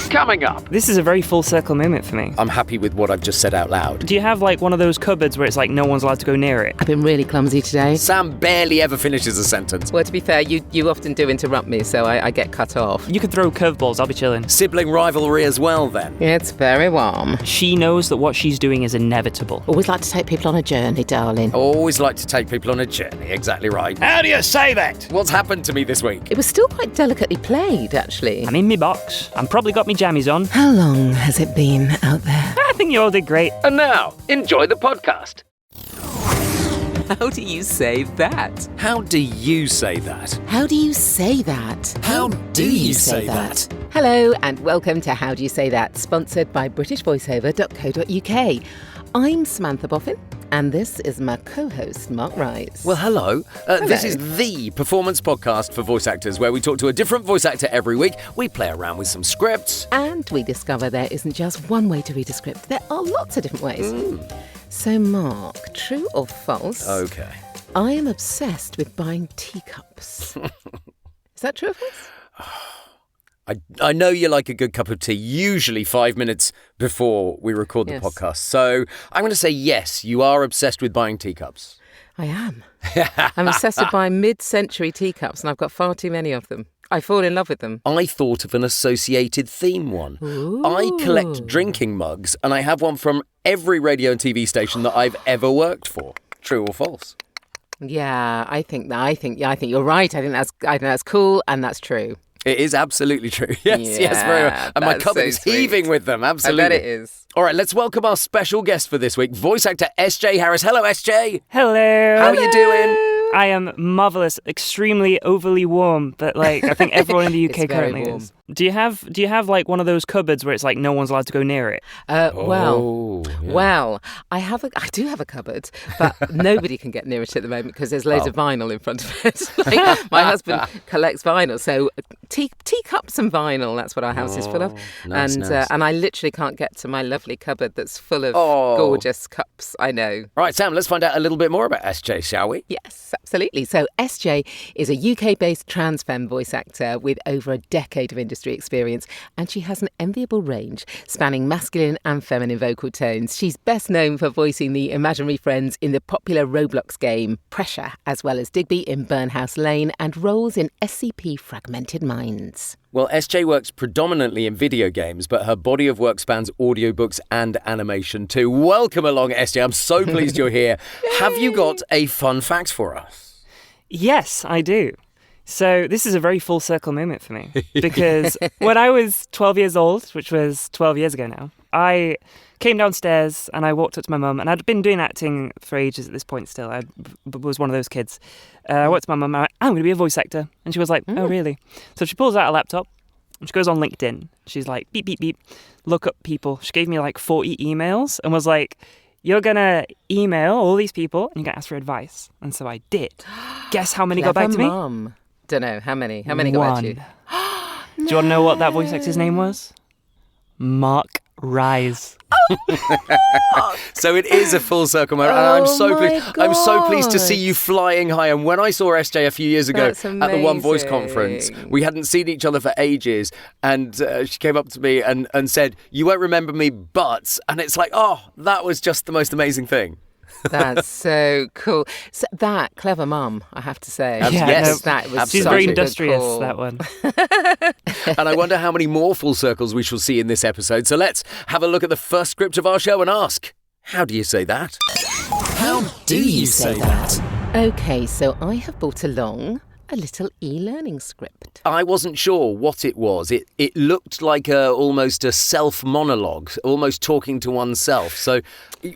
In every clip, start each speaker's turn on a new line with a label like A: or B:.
A: Coming up.
B: This is a very full circle moment for me.
C: I'm happy with what I've just said out loud.
B: Do you have like one of those cupboards where it's like no one's allowed to go near it?
D: I've been really clumsy today.
C: Sam barely ever finishes a sentence.
D: Well, to be fair, you often do interrupt me, so I get cut off.
B: You could throw curveballs, I'll be chilling.
C: Sibling rivalry as well, then.
D: It's very warm.
B: She knows that what she's doing is inevitable.
D: Always like to take people on a journey, darling.
C: Always like to take people on a journey, exactly right.
A: How do you say that?
C: What's happened to me this week?
D: It was still quite delicately played, actually.
B: I'm in me box. I'm probably got me jammies on.
D: How long has it been out there?
B: I think you all did great.
A: And now, enjoy the podcast.
D: How do you say that?
C: How do you say that?
D: How do you say that?
C: How do you say that?
D: Hello and welcome to How Do You Say That, sponsored by BritishVoiceover.co.uk. I'm Samantha Boffin, and this is my co-host, Mark Rice.
C: Well, hello. This is the performance podcast for voice actors, where we talk to a different voice actor every week. We play around with some scripts.
D: And we discover there isn't just one way to read a script. There are lots of different ways. So, Mark, true or false?
C: Okay.
D: I am obsessed with buying teacups. Is that true or false?
C: I know you like a good cup of tea, usually 5 minutes before we record the podcast. So I'm going to say yes, you are obsessed with buying teacups.
D: I am. I'm obsessed with buying mid-century teacups, and I've got far too many of them. I fall in love with them.
C: I thought of an associated theme one.
D: Ooh.
C: I collect drinking mugs, and I have one from every radio and TV station that I've ever worked for. True or false?
D: Yeah, I think you're right. I think that's cool, and that's true.
C: It is absolutely true. Yes, very well. And my cupboard is heaving with them, absolutely.
D: I bet it is.
C: All right, let's welcome our special guest for this week, voice actor S.J. Harris. Hello, S.J.
B: Hello.
C: How are you doing?
B: I am marvellous, extremely overly warm, but like I think everyone in the UK currently
D: warm.
B: is. Do you have like one of those cupboards where it's like no one's allowed to go near it?
D: Well, I do have a cupboard, but nobody can get near it at the moment because there's loads of vinyl in front of it. Like, my husband collects vinyl, so teacups and vinyl, that's what our house is full of.
C: Nice.
D: And I literally can't get to my lovely cupboard that's full of gorgeous cups. I know.
C: Right, Sam, let's find out a little bit more about S.J., shall we?
D: Yes, absolutely. So S.J. is a UK-based trans femme voice actor with over a decade of industry experience, and she has an enviable range spanning masculine and feminine vocal tones. She's best known for voicing the imaginary friends in the popular Roblox game Pressure, as well as Digby in Burnhouse Lane and roles in SCP Fragmented Minds.
C: Well, S.J. works predominantly in video games, but her body of work spans audiobooks and animation too. Welcome along, S.J. I'm so pleased you're here. Have you got a fun fact for us?
B: Yes, I do. So this is a very full circle moment for me because when I was 12 years old, which was 12 years ago now, I came downstairs and I walked up to my mum, and I'd been doing acting for ages at this point still. I was one of those kids. I walked to my mum and I went, I'm going to be a voice actor. And she was like, oh, really? So she pulls out a laptop and she goes on LinkedIn. She's like, beep, beep, beep, look up people. She gave me like 40 emails and was like, you're going to email all these people and you're going to ask for advice. And so I did. Guess how many got back to me?
D: Mum. Don't know. How many? How many got back to you?
B: Do you want to know what that voice actor's name was? Mark Rise.
C: So it is a full circle moment, and I'm so pleased to see you flying high. And when I saw S.J. a few years ago at the One Voice conference, we hadn't seen each other for ages, and she came up to me and said, "You won't remember me, but," and it's like, oh, that was just the most amazing thing.
D: That's so cool. So that clever mum, I have to say.
C: Yes,
D: that was
B: she's
D: such
B: very
D: a good
B: industrious,
D: call.
B: that one.
C: And I wonder how many more full circles we shall see in this episode. So let's have a look at the first script of our show and ask, how do you say that?
E: How do you say that?
D: Okay, so I have brought along a little e-learning script.
C: I wasn't sure what it was. It looked like almost a self-monologue, almost talking to oneself. So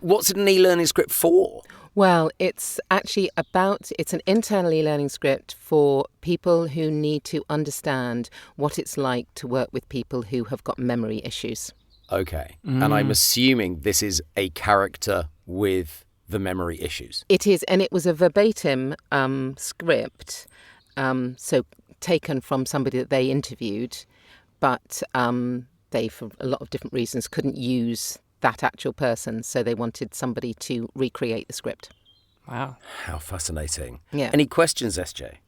C: what's an e-learning script for?
D: Well, it's actually it's an internal e-learning script for people who need to understand what it's like to work with people who have got memory issues.
C: Okay. And I'm assuming this is a character with the memory issues.
D: It is, and it was a verbatim script, so taken from somebody that they interviewed, but they, for a lot of different reasons, couldn't use that actual person, so they wanted somebody to recreate the script.
B: Wow.
C: How fascinating.
D: Yeah.
C: Any questions, S.J.?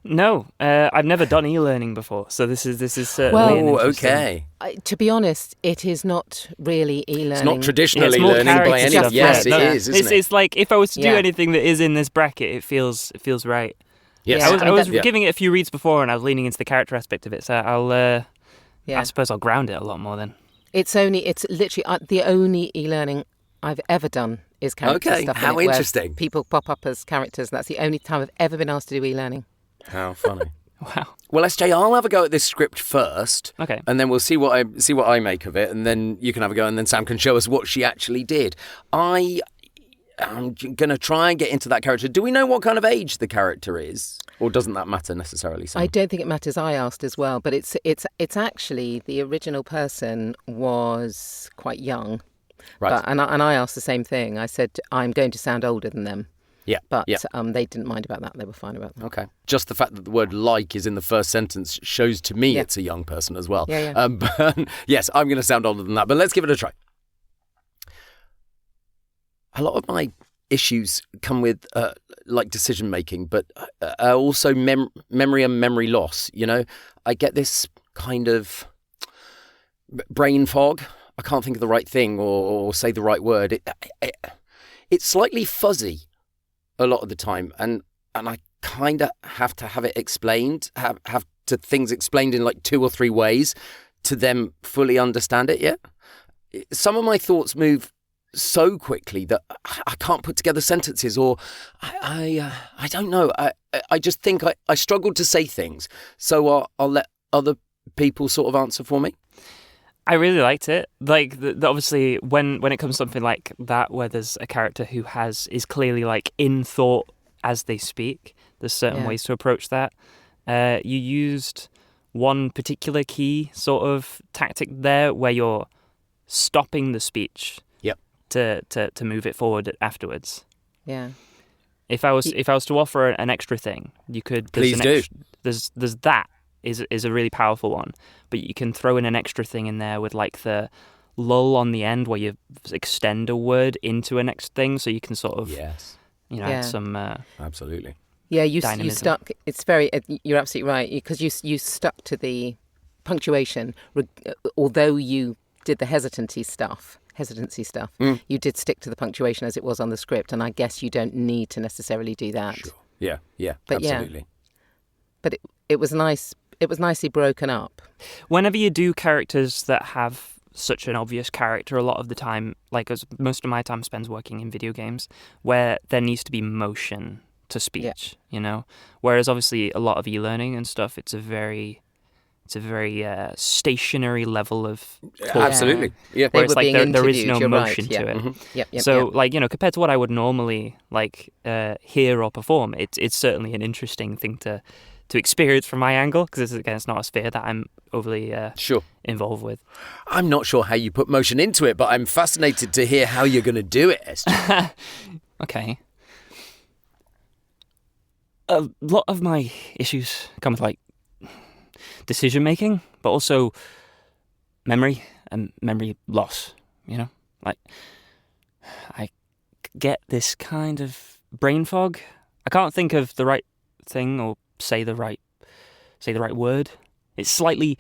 B: No, I've never done e-learning before, so this is certainly an interesting...
C: okay.
D: To be honest, it is not really e-learning.
C: It's not traditional
B: It's more
C: e-learning by any.
B: character stuff.
C: Yes,
B: Yeah,
C: it
B: no,
C: is, isn't it?
B: It's like if I was to do
D: Yeah.
B: anything that is in this bracket, it feels right.
C: Yes.
D: Yeah.
B: I was
C: Yeah.
B: giving it a few reads before, and I was leaning into the character aspect of it. So I
D: Yeah.
B: suppose I'll ground it a lot more then.
D: It's literally the only e-learning I've ever done is character
C: Okay,
D: stuff. in
C: how
D: it, where
C: interesting.
D: People pop up as characters. That's the only time I've ever been asked to do e-learning.
C: How funny.
B: Wow.
C: Well, SJ, I'll have a go at this script first.
B: Okay.
C: And then we'll see what I make of it, and then you can have a go, and then Sam can show us what she actually did. I'm going to try and get into that character. Do we know what kind of age the character is? Or doesn't that matter necessarily, Sam?
D: I don't think it matters. I asked as well, but it's actually the original person was quite young.
C: Right.
D: And I asked the same thing. I said, I'm going to sound older than them.
C: Yeah.
D: But
C: yeah.
D: they didn't mind about that. They were fine about that.
C: Okay. Just the fact that the word like is in the first sentence shows to me
D: Yeah.
C: it's a young person as well.
D: Yeah, yeah.
C: But yes, I'm going to sound older than that, but let's give it a try. A lot of my issues come with like decision making, but also memory and memory loss. You know, I get this kind of brain fog. I can't think of the right thing or say the right word. It's slightly fuzzy a lot of the time, and I kind of have to have it explained, have to things explained in like 2 or 3 ways to them fully understand it. Yeah, some of my thoughts move so quickly that I can't put together sentences, or I don't know. I just think I struggle to say things, so I'll let other people sort of answer for me.
B: I really liked it. Like, obviously, when it comes to something like that, where there's a character who is clearly like in thought as they speak, there's certain ways to approach that. You used one particular key sort of tactic there, where you're stopping the speech.
C: Yep.
B: To move it forward afterwards.
D: Yeah.
B: If I was to offer an extra thing, you could.
C: Please do.
B: There's that. Is a really powerful one, but you can throw in an extra thing in there with like the lull on the end where you extend a word into a next thing, so you can sort of add some
C: Absolutely.
D: Yeah, you
B: dynamism.
D: stuck. It's very. You're absolutely right, because you stuck to the punctuation, although you did the hesitancy stuff. You did stick to the punctuation as it was on the script, and I guess you don't need to necessarily do that.
C: Sure. Yeah.
D: But
C: absolutely.
D: But it was nice. It was nicely broken up.
B: Whenever you do characters that have such an obvious character, a lot of the time, like as most of my time spends working in video games, where there needs to be motion to speech, you know? Whereas obviously a lot of e-learning and stuff, it's a very stationary level of talk.
C: Absolutely. Yeah.
B: Where
D: They
B: it's
D: were
B: like
D: being
B: there is
D: interviewed,
B: no
D: you're right,
B: motion
D: yeah.
B: to it.
C: Mm-hmm.
D: Yep,
B: So,
D: yep.
B: like, you know, compared to what I would normally like hear or perform, it's certainly an interesting thing to experience from my angle, because it's not a sphere that I'm overly
C: Sure.
B: involved with.
C: I'm not sure how you put motion into it, but I'm fascinated to hear how you're going to do it, SJ.
B: Okay. A lot of my issues come with like decision making, but also memory and memory loss, you know? Like, I get this kind of brain fog. I can't think of the right thing or say the right word. It's slightly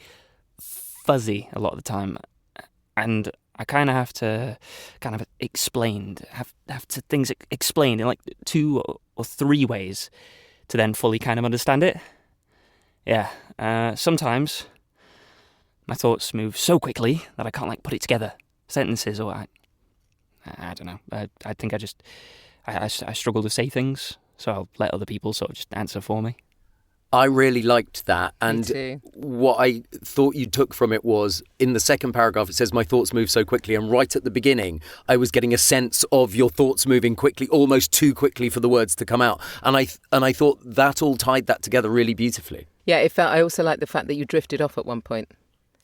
B: fuzzy a lot of the time, and I kind of have to have to things explained in like 2 or 3 ways to then fully kind of understand it. Yeah, sometimes my thoughts move so quickly that I can't like put it together, sentences, or I don't know. I think I struggle to say things, so I'll let other people sort of just answer for me.
C: I really liked that,
D: Me
C: and
D: too.
C: what I thought you took from it was, in the second paragraph, it says, my thoughts move so quickly, and right at the beginning, I was getting a sense of your thoughts moving quickly, almost too quickly for the words to come out, and I thought that all tied that together really beautifully.
D: Yeah, it felt. I also like the fact that you drifted off at one point.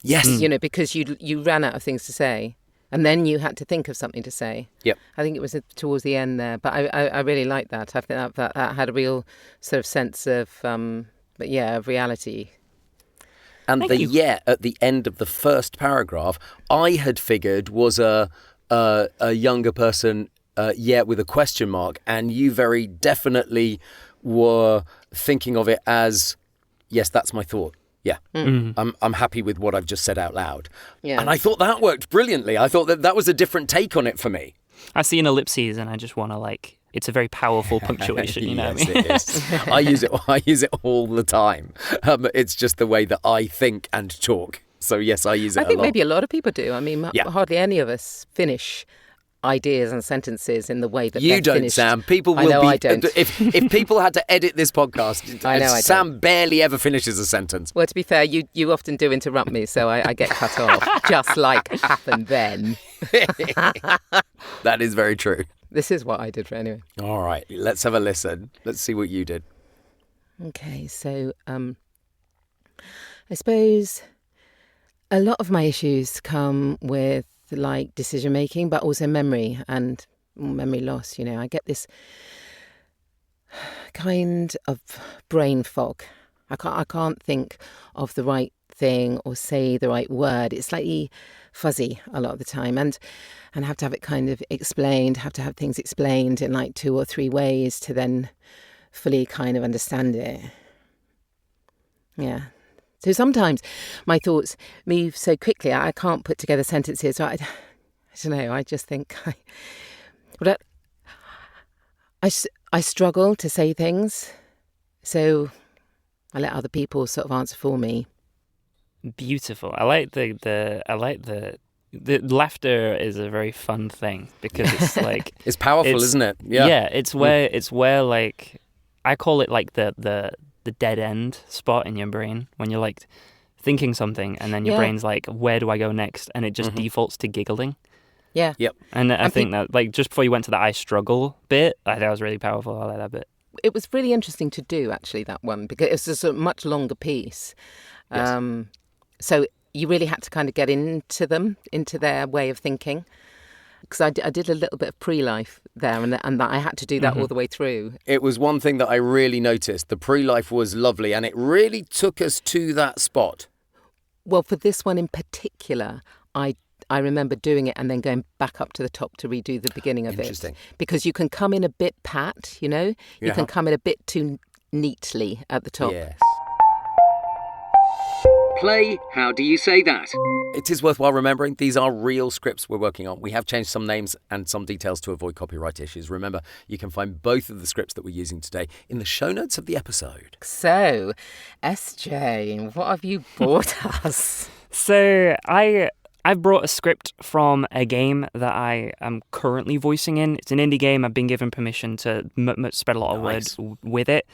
C: Yes.
D: You know, because you ran out of things to say, and then you had to think of something to say.
C: Yep.
D: I think it was towards the end there, but I really liked that. I think that had a real sort of sense of of reality.
C: And
B: Thank
C: the
B: you.
C: "yeah" at the end of the first paragraph, I had figured was a younger person, with a question mark, and you very definitely were thinking of it as, yes, that's my thought. Yeah, I'm happy with what I've just said out loud.
D: Yeah.
C: And I thought that worked brilliantly. I thought that was a different take on it for me.
B: I see an ellipses and I just want to it's a very powerful punctuation, you know
C: Yes,
B: what I mean?
C: it is. I use it all the time. It's just the way that I think and talk. So yes, I use it a lot.
D: I think maybe a lot of people do. I mean,
C: Yeah.
D: hardly any of us finish ideas and sentences in the way that
C: You
D: they're
C: don't,
D: finished.
C: Sam. People
D: I
C: will
D: know
C: be.
D: I don't.
C: If people had to edit this podcast,
D: I know I
C: Sam barely ever finishes a sentence.
D: Well, to be fair, you often do interrupt me, so I get cut off, just like happened then.
C: That is very true.
D: This is what I did for anyway.
C: All right, let's have a listen. Let's see what you did.
D: Okay, so I suppose a lot of my issues come with like decision making, but also memory and memory loss. You know, I get this kind of brain fog. I can't think of the right thing or say the right word. It's slightly fuzzy a lot of the time, and I have to have it kind of explained. Have to have things explained in like 2 or 3 ways to then fully kind of understand it. Yeah. So sometimes my thoughts move so quickly I can't put together sentences. So I don't know. I just think I struggle to say things, so I let other people sort of answer for me.
B: Beautiful. I like the laughter is a very fun thing because it's like
C: It's powerful, isn't it?
B: Yeah. It's where like I call it like the dead end spot in your brain when you're like thinking something and then your brain's like, where do I go next? And it just defaults to giggling.
D: Yeah.
C: Yep.
B: And I think that like just before you went to the I struggle bit, I think that was really powerful. I like that bit.
D: It was really interesting to do, actually, that one, because it was just a much longer piece.
C: Yes.
D: So you really had to kind of get into their way of thinking. Because I did a little bit of pre-life there, and that I had to do that all the way through.
C: It was one thing that I really noticed. The pre-life was lovely, and it really took us to that spot.
D: Well, for this one in particular, I remember doing it and then going back up to the top to redo the beginning of
C: Interesting.
D: it. Because you can come in a bit pat, you know? You can come in a bit too neatly at the top.
C: Yes.
A: Play How Do You Say That?
C: It is worthwhile remembering these are real scripts we're working on. We have changed some names and some details to avoid copyright issues. Remember, you can find both of the scripts that we're using today in the show notes of the episode.
D: So, SJ, what have you brought us?
B: So I've brought a script from a game that I am currently voicing in. It's an indie game. I've been given permission to spread a lot of words with it,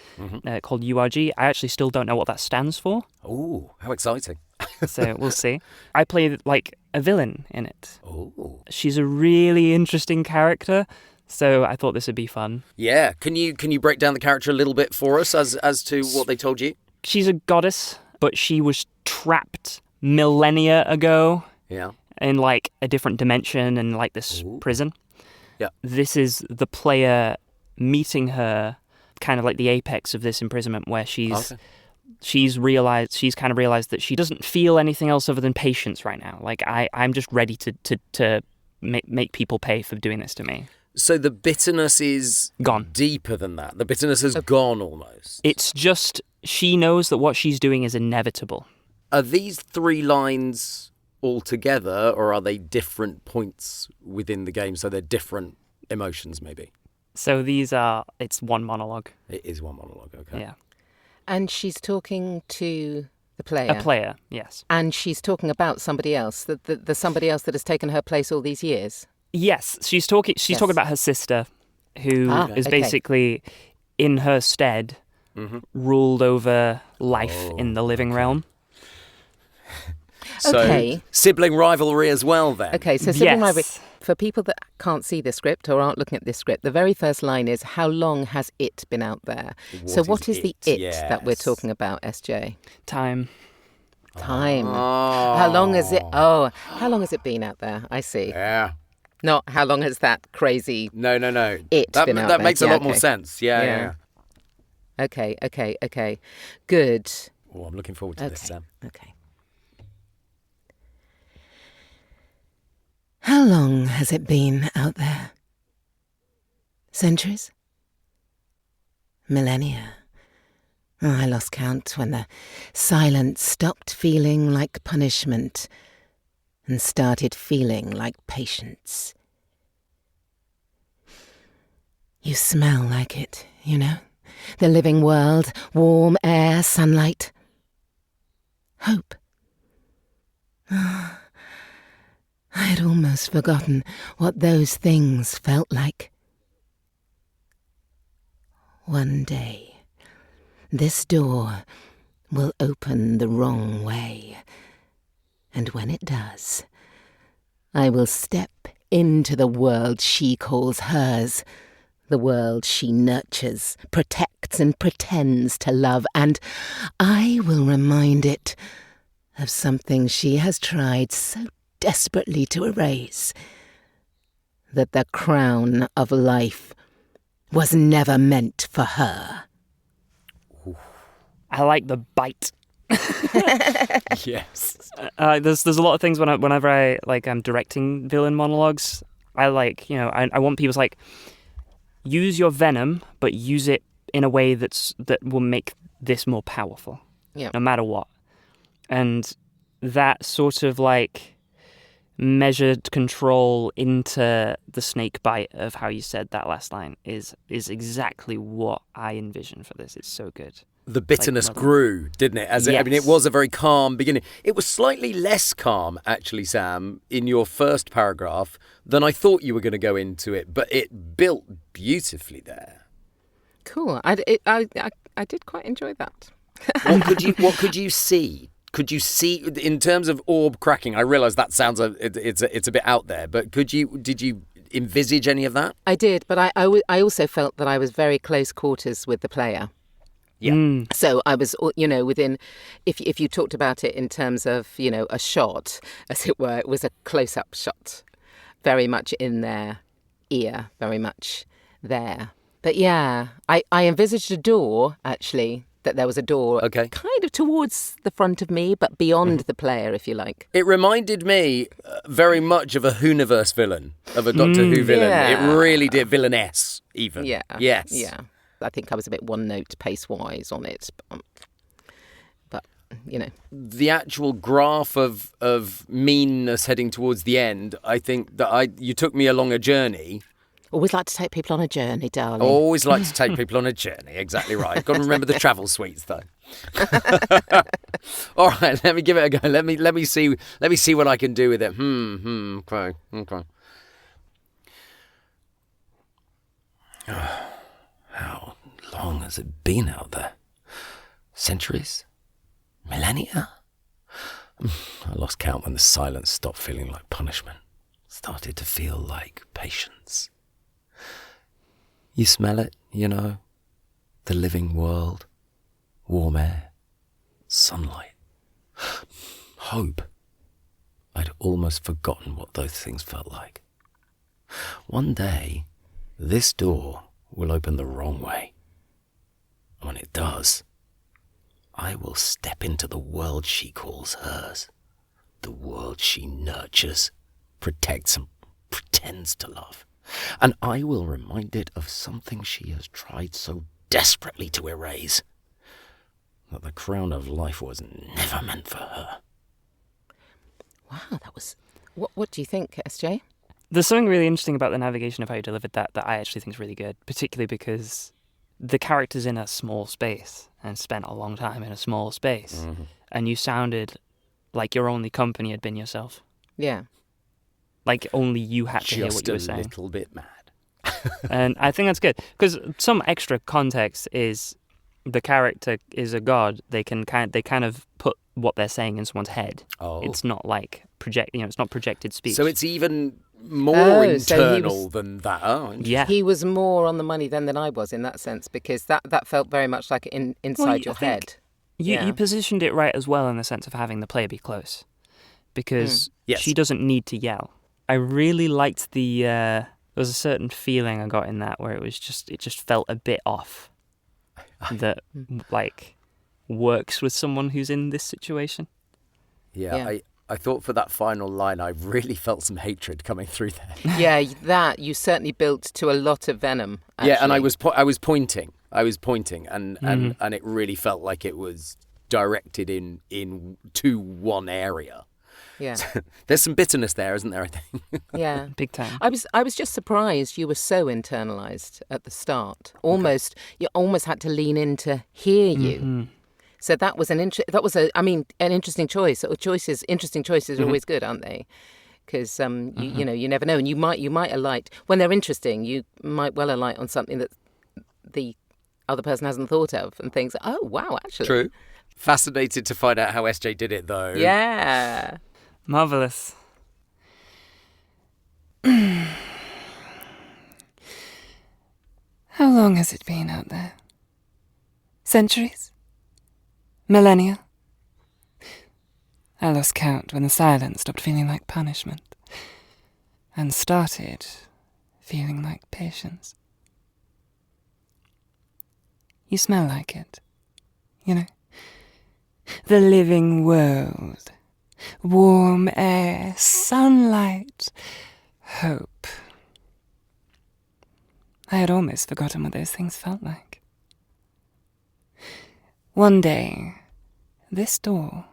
B: called URG. I actually still don't know what that stands for.
C: Oh, how exciting.
B: So we'll see. I play like a villain in it.
C: Oh.
B: She's a really interesting character, so I thought this would be fun.
C: Yeah. Can you break down the character a little bit for us as to what they told you?
B: She's a goddess, but she was trapped millennia ago.
C: Yeah.
B: In like a different dimension and like this prison.
C: Yeah.
B: This is the player meeting her kind of like the apex of this imprisonment where she's kind of realized that she doesn't feel anything else other than patience right now. Like I'm just ready to make people pay for doing this to me.
C: So the bitterness is
B: Gone.
C: deeper than that. The bitterness has gone almost.
B: It's just she knows that what she's doing is inevitable.
C: Are these 3 lines all together, or are they different points within the game? So they're different emotions, maybe?
B: So it's one monologue.
C: It is one monologue, okay.
B: Yeah.
D: And she's talking to the player.
B: A player, yes.
D: And she's talking about somebody else, the somebody else that has taken her place all these years.
B: Yes, she's talking about her sister, who is
D: okay.
B: basically in her stead ruled over life in the living realm.
C: So
D: Okay.
C: sibling rivalry as well then.
D: Okay, so sibling
B: Yes.
D: rivalry. For people that can't see this script or aren't looking at this script, the very first line is, how long has it been out there? So what is the it that we're
C: Yes.
D: talking about, SJ?
B: Time.
D: Time.
C: Oh.
D: How long has it been out there? I see.
C: Yeah.
D: Not how long has that crazy...
C: No.
D: It
C: That
D: been out
C: that
D: there.
C: makes a
D: Yeah,
C: lot more
D: okay.
C: sense. Yeah.
D: Okay. Good.
C: Oh, I'm looking forward to this, Sam.
D: Okay. How long has it been out there? Centuries? Millennia? I lost count when the silence stopped feeling like punishment and started feeling like patience. You smell like it, you know? The living world, warm air, sunlight. Hope. I had almost forgotten what those things felt like. One day, this door will open the wrong way, and when it does, I will step into the world she calls hers, the world she nurtures, protects and pretends to love, and I will remind it of something she has tried so desperately to erase, that the crown of life was never meant for her.
B: I like the bite.
C: Yes.
B: There's a lot of things whenever I'm directing villain monologues. I want people to use your venom, but use it in a way that will make this more powerful.
D: Yeah.
B: No matter what. And that sort of measured control into the snake bite of how you said that last line is exactly what I envision for this. It's so good.
C: The bitterness grew, didn't it? It was a very calm beginning. It was slightly less calm, actually, Sam, in your first paragraph than I thought you were going to go into it, but it built beautifully there.
D: Cool. I did quite enjoy that.
C: What could you see? Could you see in terms of orb cracking? I realise that sounds it's a bit out there, but did you envisage any of that?
D: I did, but I also felt that I was very close quarters with the player.
C: Yeah.
D: So I was, within, if you talked about it in terms of, a shot, as it were, it was a close-up shot, very much in their ear, very much there. But yeah, I envisaged a door, actually, that there was a door kind of towards the front of me, but beyond the player, if you like.
C: It reminded me very much of a Whoniverse villain, of a Doctor Who villain.
D: Yeah.
C: It really did, villainess, even.
D: Yeah.
C: Yes.
D: Yeah. I think I was a bit one-note pace-wise on it, but
C: The actual graph of meanness heading towards the end, I think that you took me along a journey.
D: Always like to take people on a journey, darling.
C: Always like to take people on a journey, exactly right. Got to remember the travel suites, though. All right, let me give it a go. Let me see what I can do with it. Okay. How long has it been out there? Centuries? Millennia? I lost count when the silence stopped feeling like punishment. Started to feel like patience. You smell it, the living world, warm air, sunlight, hope. I'd almost forgotten what those things felt like. One day, this door will open the wrong way. And when it does, I will step into the world she calls hers, the world she nurtures, protects and pretends to love. And I will remind it of something she has tried so desperately to erase, that the crown of life was never meant for her.
D: Wow, that was... What do you think, SJ?
B: There's something really interesting about the navigation of how you delivered that I actually think is really good, particularly because the character's in a small space and spent a long time in a small space. Mm-hmm. And you sounded like your only company had been yourself.
D: Yeah.
B: Like only you had to hear what you were saying.
C: Just a little bit mad.
B: And I think that's good, because some extra context is the character is a god. They kind of put what they're saying in someone's head.
C: Oh.
B: It's not like it's not projected speech.
C: So it's even more internal
D: so
C: than that. Oh,
B: yeah.
D: He was more on the money then than I was in that sense, because that felt very much like inside your head.
B: You positioned it right as well in the sense of having the player be close, because she doesn't need to yell. I really liked there was a certain feeling I got in that where it just felt a bit off. That works with someone who's in this situation.
C: Yeah. I thought for that final line, I really felt some hatred coming through there.
D: Yeah, that you certainly built to a lot of venom. Actually.
C: Yeah, and I was pointing. I was pointing, and it really felt like it was directed in to one area.
D: Yeah.
C: There's some bitterness there, isn't there, I think?
D: Yeah.
B: Big time.
D: I was just surprised you were so internalized at the start. Almost you almost had to lean in to hear you. So that was an interesting choice. Interesting choices are always good, aren't they? Because you never know, and you might alight when they're interesting. You might well alight on something that the other person hasn't thought of, and things. Oh wow, actually,
C: True. Fascinated to find out how SJ did it, though.
D: Yeah,
B: Marvellous. How long has it been out there? Centuries? Millennia? I lost count when the silence stopped feeling like punishment and started feeling like patience. You smell like it, you know? The living world. Warm air, sunlight, hope. I had almost forgotten what those things felt like. One day, this door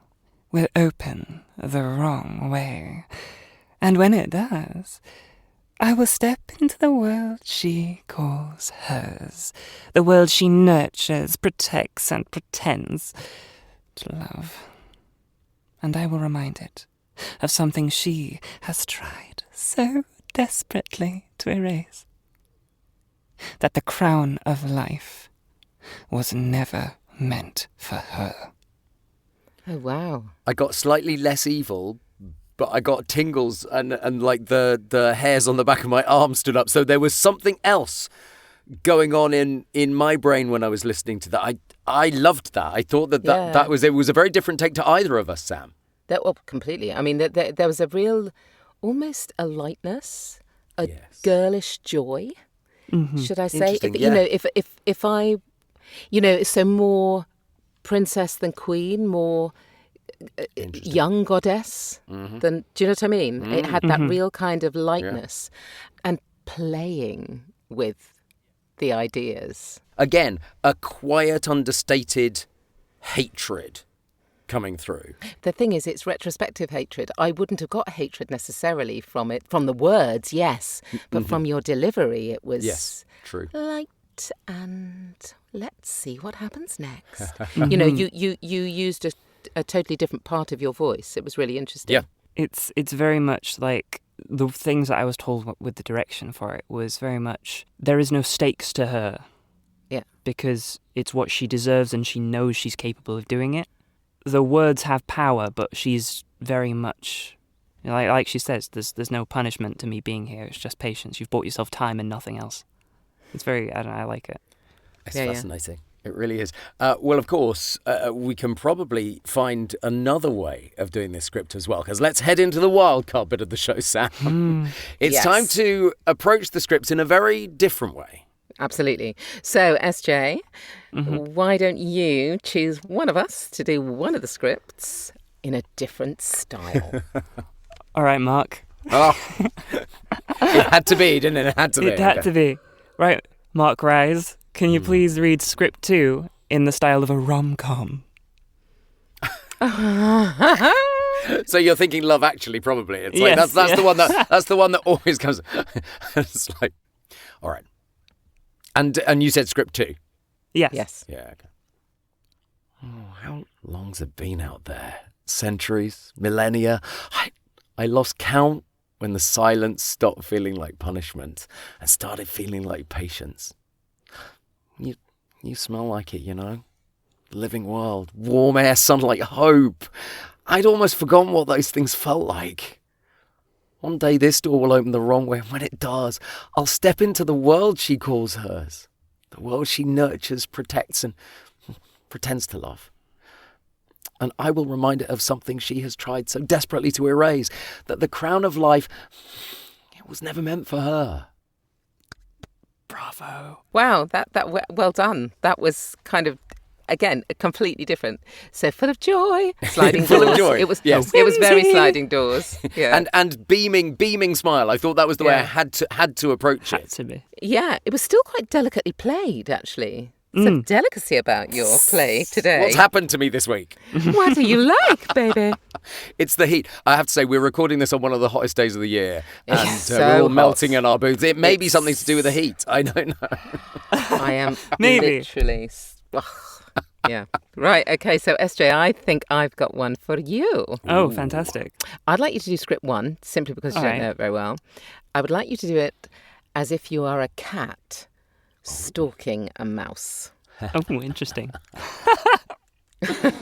B: will open the wrong way, and when it does, I will step into the world she calls hers, the world she nurtures, protects, and pretends to love. And I will remind it of something she has tried so desperately to erase. That the crown of life was never meant for her.
D: Oh wow!
C: I got slightly less evil, but I got tingles and like the hairs on the back of my arm stood up. So there was something else going on in my brain when I was listening to that. I loved that. I thought that was a very different take to either of us, Sam.
D: Completely. I mean, there was a real, almost a lightness, a girlish joy. Should I say? If I, so more princess than queen, more young goddess than. Do you know what I mean? It had that real kind of lightness and playing with the ideas.
C: Again, a quiet, understated hatred coming through.
D: The thing is, it's retrospective hatred. I wouldn't have got hatred necessarily from it, from the words, yes, but from your delivery, it was
C: true.
D: Light and let's see what happens next. You used a totally different part of your voice. It was really interesting.
C: Yeah.
B: It's very much like the things that I was told with the direction for it was very much there is no stakes to her.
D: Yeah.
B: Because it's what she deserves and she knows she's capable of doing it. The words have power, but she's very much, like she says, there's no punishment to me being here. It's just patience. You've bought yourself time and nothing else. It's very, I like it.
C: It's fascinating. It really is. Well, of course, we can probably find another way of doing this script as well, because let's head into the wildcard bit of the show, Sam. It's time to approach the script in a very different way.
D: Absolutely. So, SJ, why don't you choose one of us to do one of the scripts in a different style?
B: All right, Mark.
C: Oh, it had to be, didn't it? It had to be.
B: It had to be. Right, Mark Rise, can you please read script 2 in the style of a rom-com?
C: So you're thinking Love Actually, probably. It's like that's the one that's the one that always comes. It's like, all right. And you said script 2?
B: Yes.
C: Yeah, okay. Oh, how long's it been out there? Centuries? Millennia? I lost count when the silence stopped feeling like punishment and started feeling like patience. You smell like it, Living world, warm air, sunlight, hope. I'd almost forgotten what those things felt like. One day this door will open the wrong way, and when it does, I'll step into the world she calls hers. The world she nurtures, protects, and pretends to love. And I will remind it of something she has tried so desperately to erase, that the crown of life, it was never meant for her.
B: Bravo.
D: Wow, well done. That was kind of, again, completely different. So full of joy, sliding doors.
C: Full of joy.
D: It was very sliding doors. Yeah.
C: And beaming smile. I thought that was the way I had to approach it.
B: Had to be.
D: Yeah, it was still quite delicately played, actually. Some delicacy about your play today.
C: What's happened to me this week?
D: What do you like, baby?
C: It's the heat. I have to say, we're recording this on one of the hottest days of the year. And
D: So
C: we're all
D: hot.
C: melting in our booths. It may be something to do with the heat. I don't know.
D: I am
B: Maybe.
D: literally... Yeah. Right, okay, so SJ, I think I've got one for you.
B: Oh, fantastic.
D: I'd like you to do script 1, simply because you
B: All
D: don't
B: right.
D: know it very well. I would like you to do it as if you are a cat stalking a mouse.
B: Oh, interesting.
C: I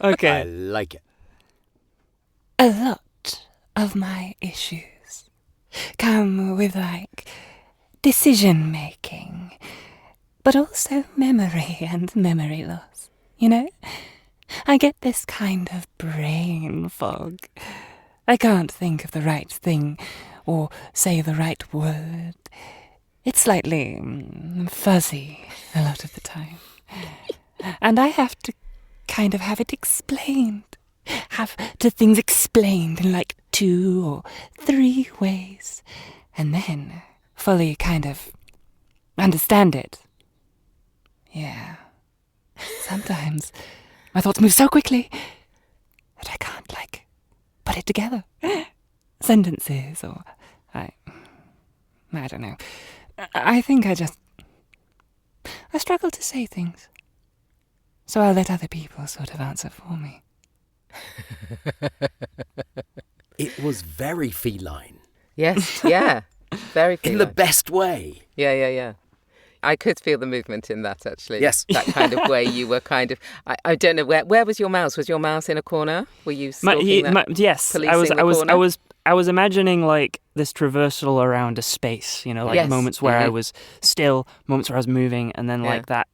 B: Okay.
C: like it.
B: A lot of my issues come with, decision making, but also memory and memory loss, you know? I get this kind of brain fog. I can't think of the right thing or say the right word. It's slightly fuzzy a lot of the time. And I have to kind of have it explained. Have things explained in 2 or 3 ways. And then fully kind of understand it. Yeah. Sometimes my thoughts move so quickly that I can't, put it together. Sentences or... I don't know. I think I struggle to say things. So I'll let other people sort of answer for me.
C: It was very feline.
D: Yes, yeah. Very
C: In the
D: feline.
C: best way.
D: Yeah. I could feel the movement in that, actually.
C: Yes.
D: That kind of way you were kind of... I don't know, where was your mouse? Was your mouse in a corner? Were you stalking
B: Yes,
D: policing the corner?
B: I was imagining this traversal around a space,
D: Yes.
B: moments where I was still, moments where I was moving, and then
D: Yeah.
B: that,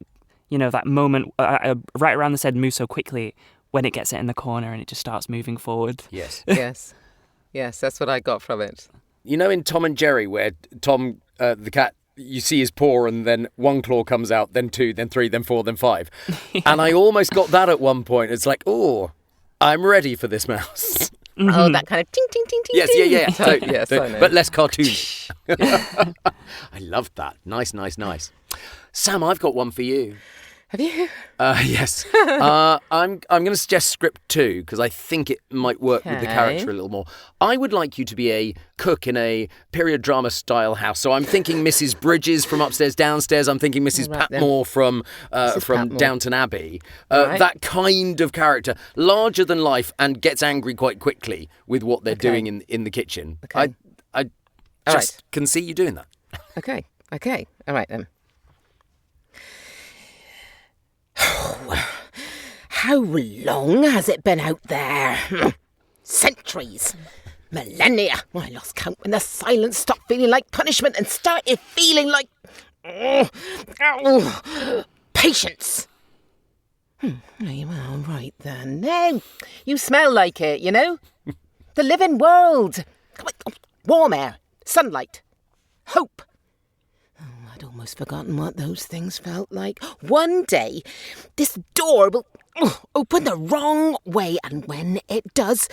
B: that moment right around the said move so quickly when it gets it in the corner and it just starts moving forward.
C: Yes.
D: Yes, that's what I got from it.
C: You know in Tom and Jerry where Tom, the cat, you see his paw and then 1 claw comes out, then 2, then 3, then 4, then 5. Yeah. And I almost got that at one point. It's like, oh, I'm ready for this mouse.
B: Mm-hmm.
D: Oh, that kind of ting, ting, ting, ting,
C: Yes,
D: ting.
C: yeah.
D: Type, yes, I know.
C: But less cartoon. I loved that. Nice. Sam, I've got one for you.
D: Have you?
C: Yes. I'm going to suggest script 2 because I think it might work with the
D: Okay.
C: character a little more. I would like you to be a cook in a period drama style house. So I'm thinking Mrs. Bridges from Upstairs Downstairs. I'm thinking Mrs.
D: All right, then.
C: Patmore from
D: Patmore.
C: Downton Abbey.
D: Right.
C: That kind of character, larger than life, and gets angry quite quickly with what they're
D: Okay.
C: doing in the kitchen.
D: Okay.
C: I
D: All
C: just
D: right.
C: can see you doing that.
D: Okay. All right, then. How long has it been out there? Centuries. Millennia. I lost count when the silence stopped feeling like punishment and started feeling like... patience. Well, right then. No, you smell like it, you know? The living world. Warm air, sunlight, hope. I'd almost forgotten what those things felt like. One day, this door will open the wrong way, and when it does,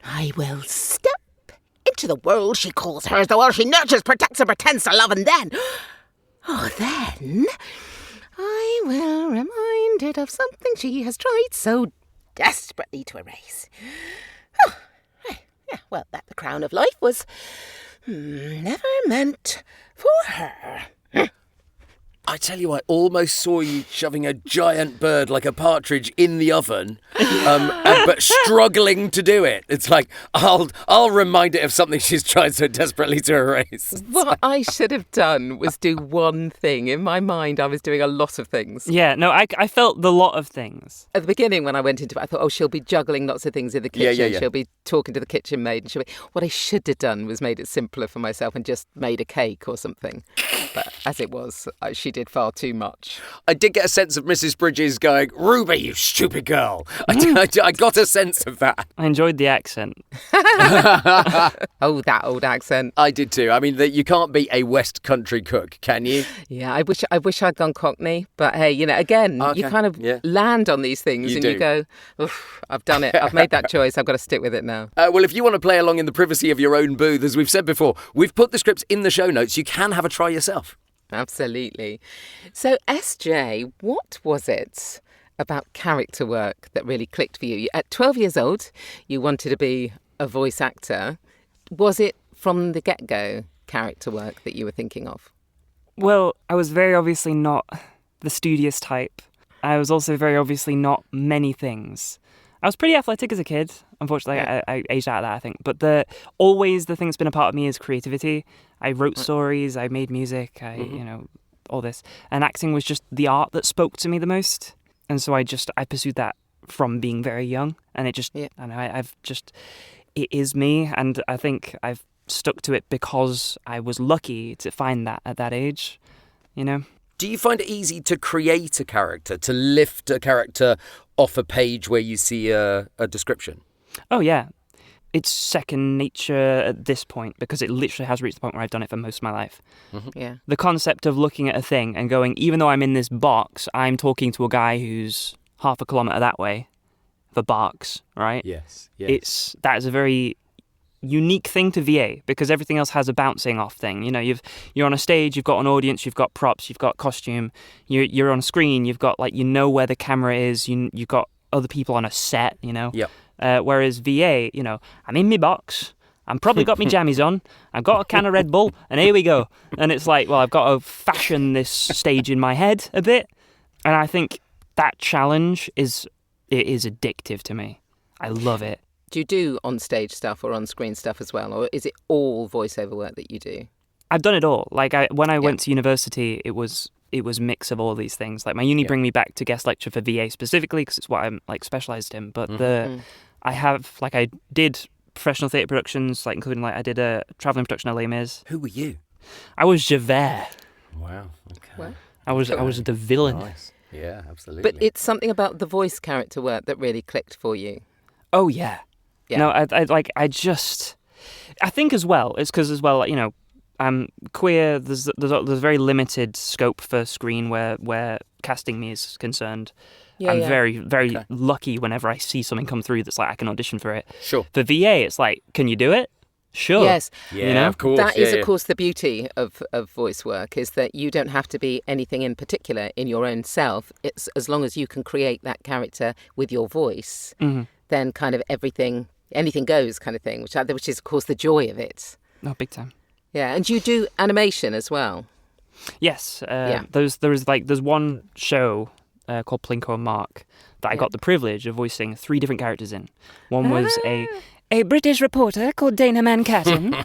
D: I will step into the world she calls hers, the world she nurtures, protects, and pretends to love, and then I will remind it of something she has tried so desperately to erase. Yeah, well, that the crown of life was never meant for her.
C: I tell you, I almost saw you shoving a giant bird like a partridge in the oven, but struggling to do it. It's like, I'll remind it of something she's tried so desperately to erase.
D: What I should have done was do one thing. In my mind, I was doing a lot of things.
B: Yeah, no, I felt the lot of things.
D: At the beginning, when I went into it, I thought, oh, she'll be juggling lots of things in the kitchen.
C: Yeah.
D: She'll be talking to the kitchen maid. And she'll be... What I should have done was made it simpler for myself and just made a cake or something. But as it was, she did far too much.
C: I did get a sense of Mrs. Bridges going, Ruby, you stupid girl. I got a sense of that.
B: I enjoyed the accent.
D: Oh, that old accent.
C: I did too. I mean, you can't be a West Country cook, can you?
D: Yeah, I wish I'd gone Cockney. But hey, you know, again,
C: Okay,
D: you kind of
C: yeah.
D: land on these things
C: You
D: and
C: do.
D: you go, oof, I've done it. I've made that choice. I've got to stick with it now.
C: Well, if you want to play along in the privacy of your own booth, as we've said before, we've put the scripts in the show notes. You can have a try yourself.
D: Absolutely. So, SJ, what was it about character work that really clicked for you? At 12 years old, you wanted to be a voice actor. Was it from the get-go character work that you were thinking of?
B: Well, I was very obviously not the studious type. I was also very obviously not many things. I was pretty athletic as a kid. Unfortunately, I aged out of that, I think. But always the thing that's been a part of me is creativity. I wrote stories, I made music, all this. And acting was just the art that spoke to me the most. And so I pursued that from being very young. And it just, it is me. And I think I've stuck to it because I was lucky to find that at that age,
C: Do you find it easy to create a character, to lift a character off a page where you see a description?
B: Oh, yeah. It's second nature at this point because it literally has reached the point where I've done it for most of my life.
C: Mm-hmm.
D: Yeah.
B: The concept of looking at a thing and going, even though I'm in this box, I'm talking to a guy who's half a kilometre that way for barks, right?
C: Yes.
B: That is a very unique thing to VA because everything else has a bouncing off thing. You're on a stage, you've got an audience, you've got props, you've got costume, you're on a screen, you've got where the camera is, you've got other people on a set,
C: Yep.
B: Whereas VA, I'm in my box, I'm probably got my jammies on, I've got a can of Red Bull, and here we go. And it's like, well, I've got to fashion this stage in my head a bit. And I think that challenge is addictive to me. I love it.
D: Do you do on-stage stuff or on-screen stuff as well? Or is it all voiceover work that you do?
B: I've done it all. When I went to university, it was a mix of all these things. Like my uni bring me back to guest lecture for VA specifically because it's what I'm specialised in. But I did professional theatre productions, including I did a travelling production of Les Mis.
C: Who were you?
B: I was Javert.
C: Wow. Okay.
D: Well,
B: I was the villain.
C: Nice. Yeah, absolutely.
D: but it's something about the voice character work that really clicked for you.
B: Oh yeah.
D: Yeah.
B: No, I think as well, it's because as well, I'm queer. There's very limited scope for screen where casting me is concerned. I'm very, very lucky whenever I see something come through that's I can audition for it.
C: Sure.
B: For VA, it's can you do it? Sure.
D: Yes.
C: Yeah, of course.
D: That is, of course, the beauty of voice work is that you don't have to be anything in particular in your own self. It's as long as you can create that character with your voice, then kind of anything goes kind of thing, which is, of course, the joy of it.
B: Oh, big time.
D: Yeah, and you do animation as well.
B: Yes. There's one show called Plinko and Mark that I got the privilege of voicing 3 different characters in. One was a British reporter called Dana Manhattan.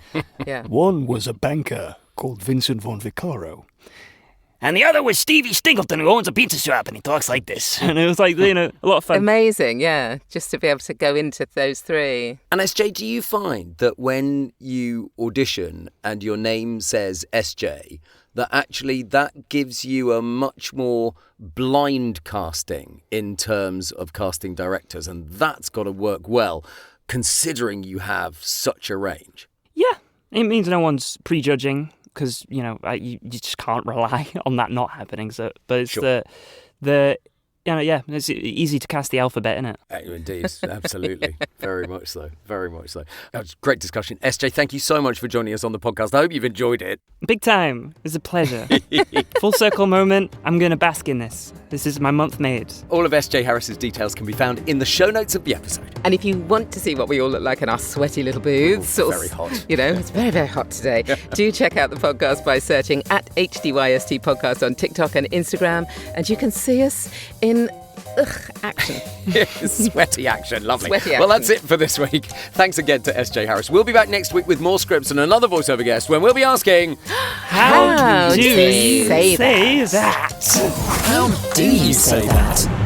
D: Yeah.
F: One was a banker called Vincent von Vicaro.
B: And the other was Stevie Stingleton, who owns a pizza shop, and he talks like this. And it was a lot of fun.
D: Amazing, yeah, just to be able to go into those 3.
C: And SJ, do you find that when you audition and your name says SJ, that actually that gives you a much more blind casting in terms of casting directors, and that's got to work well, considering you have such a range?
B: Yeah, it means no one's prejudging. Because you just can't rely on that not happening. So, but it's
C: Sure.
B: it's easy to cast the alphabet, isn't it?
C: Indeed, absolutely, very much so. That was a great discussion, SJ. Thank you so much for joining us on the podcast. I hope you've enjoyed it.
B: Big time. It's a pleasure. Full circle moment. I'm gonna bask in this. This is my month made.
C: All of SJ Harris's details can be found in the show notes of the episode.
D: And if you want to see what we all look like in our sweaty little booths,
C: Very hot.
D: It's very, very hot today. Do check out the podcast by searching @HDYST Podcast on TikTok and Instagram, and you can see us in action.
C: Sweaty action, lovely.
D: Sweaty action.
C: Well, that's it for this week. Thanks again to SJ Harris. We'll be back next week with more scripts and another voiceover guest when we'll be asking,
B: How do you
D: say
B: say that?
E: How do you say that?